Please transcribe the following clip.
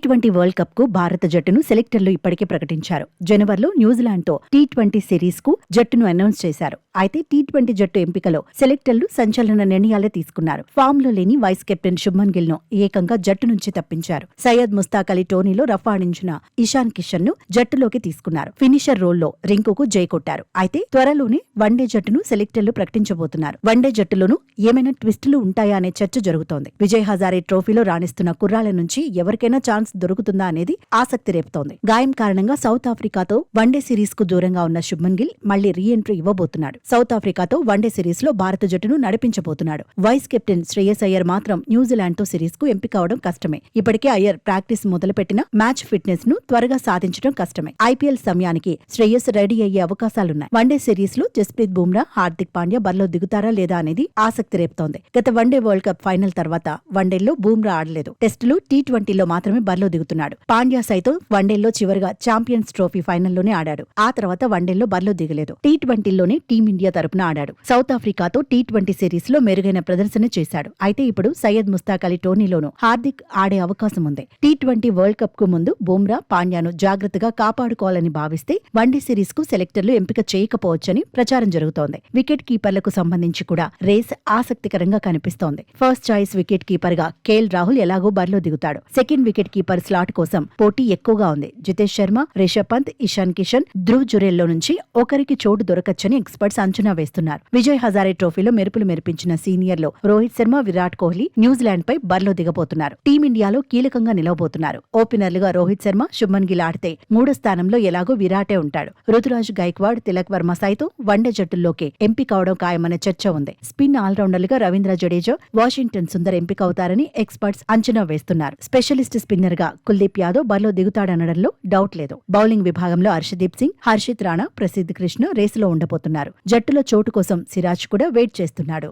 T20 world cup కు భారత జట్టును సెలెక్టర్లు ఇప్పటికే ప్రకటించారు. జనవరిలో న్యూజిలాండ్ తో T20 సిరీస్ కు జట్టును అనౌన్స్ చేశారు. అయితే T20 జట్టు ఎంపికలో సెలెక్టర్లు సంచలన నిర్ణయాలే తీసుకున్నారు. ఫామ్ లో లేని వైస్ కెప్టెన్ శుభ్మన్ గిల్ ను ఏకంగా జట్టు నుంచి తప్పించారు. సయ్యద్ ముస్తాక్ అలీ టోర్నీలో రఫ్ ఆడించిన ఇషాన్ కిషన్ ను జట్టులోకి తీసుకున్నారు. ఫినిషర్ రోల్లో రింకుకు జై కొట్టారు. అయితే త్వరలోనే వన్డే జట్టును సెలెక్టర్లు ప్రకటించబోతున్నారు. వన్డే జట్టులోనూ ఏమైనా ట్విస్టులు ఉంటాయా అనే చర్చ జరుగుతోంది. విజయ్ హజారే ట్రోఫీలో రాణిస్తున్న కుర్రాళ్ల నుంచి ఎవరికైనా ఛాన్స్ దొరుకుతుందా అనేది ఆసక్తి రేపుతోంది. గాయం కారణంగా సౌత్ ఆఫ్రికాతో వన్డే సిరీస్ కు దూరంగా ఉన్న శుభ్మన్ గిల్ మళ్లీ రీ ఎంట్రీ ఇవ్వబోతున్నాడు. సౌత్ ఆఫ్రికాతో వన్డే సిరీస్ లో భారత జట్టును నడిపించబోతున్నాడు. వైస్ కెప్టెన్ శ్రేయస్ అయ్యర్ మాత్రం న్యూజిలాండ్ తో సిరీస్ కు ఎంపిక అవడం కష్టమే. ఇప్పటికే అయ్యర్ ప్రాక్టీస్ మొదలుపెట్టిన మ్యాచ్ ఫిట్నెస్ ను త్వరగా సాధించడం కష్టమే. ఐపీఎల్ సమయానికి శ్రేయస్ రెడీ అయ్యే అవకాశాలున్నాయి. వన్డే సిరీస్ లో జస్ప్రీత్ బుమ్రా, హార్దిక్ పాండ్యా బరిలో దిగుతారా లేదా అనేది ఆసక్తి రేపుతోంది. గత వన్డే వరల్డ్ కప్ ఫైనల్ తర్వాత వన్డేల్లో బుమ్రా ఆడలేదు. టెస్టులు T20లో మాత్రమే బరిలో దిగుతున్నాడు. పాండ్యా సైతం వన్డేల్లో చివరిగా ఛాంపియన్స్ ట్రోఫీ ఫైనల్లోనే ఆడాడు. ఆ తర్వాత వన్డేల్లో బరిలో దిగలేదు. T20లోనే టీమిండియా తరపున ఆడాడు. సౌత్ ఆఫ్రికాతో T20 సిరీస్ లో మెరుగైన ప్రదర్శన చేశాడు. అయితే ఇప్పుడు సయ్యద్ ముస్తాక్ అలీ టోర్నీలోనూ హార్దిక్ ఆడే అవకాశం ఉంది. T20 వరల్డ్ కప్ కు ముందు బుమ్రా, పాండ్యాను జాగ్రత్తగా కాపాడుకోవాలని భావిస్తే వన్డే సిరీస్ కు సెలెక్టర్లు ఎంపిక చేయకపోవచ్చని ప్రచారం జరుగుతోంది. వికెట్ కీపర్లకు సంబంధించి కూడా రేస్ ఆసక్తికరంగా కనిపిస్తోంది. ఫస్ట్ చాయిస్ వికెట్ కీపర్ గా కేఎల్ రాహుల్ ఎలాగో బరిలో దిగుతాడు. సెకండ్ వికెట్ కీపర్ స్లాట్ కోసం పోటీ ఎక్కువగా ఉంది. జితేష్ శర్మ, రిషబ్ పంత్, ఇషాన్ కిషన్, ధ్రువ్ జురేల్లో నుంచి ఒకరికి చోటు దొరకచ్చని ఎక్స్పర్ట్స్ అంచనా వేస్తున్నారు. విజయ్ హజారే ట్రోఫీలో మెరుపులు మెరిపించిన సీనియర్లో రోహిత్ శర్మ, విరాట్ కోహ్లీ న్యూజిలాండ్ పై బరిలో దిగబోతున్నారు. టీమిండియాలో కీలకంగా నిలవబోతున్నారు. ఓపెనర్లుగా రోహిత్ శర్మ, శుభ్మన్ గిల్ ఆడితే మూడో స్థానంలో ఎలాగో విరాటే ఉంటాడు. రుతురాజ్ గైక్వాడ్, తిలక్ వర్మ సైతం వన్డే జట్టుల్లోకి ఎంపిక అవడం ఖాయమనే చర్చ ఉంది. స్పిన్ ఆల్రౌండర్లుగా రవీంద్ర జడేజా, వాషింగ్టన్ సుందర్ ఎంపిక అవుతారని ఎక్స్పర్ట్స్ అంచనా వేస్తున్నారు. స్పెషలిస్ట్ స్పిన్నర్ గా కుల్దీప్ యాదవ్ బరిలో దిగుతాడనడంలో డౌట్ లేదు. బౌలింగ్ విభాగంలో హర్షదీప్ సింగ్, హర్షిత్ రాణా, ప్రసిద్ధ్ కృష్ణ రేసులో ఉండబోతున్నారు. జట్టులో చోటు కోసం సిరాజ్ కూడా వెయిట్ చేస్తున్నాడు.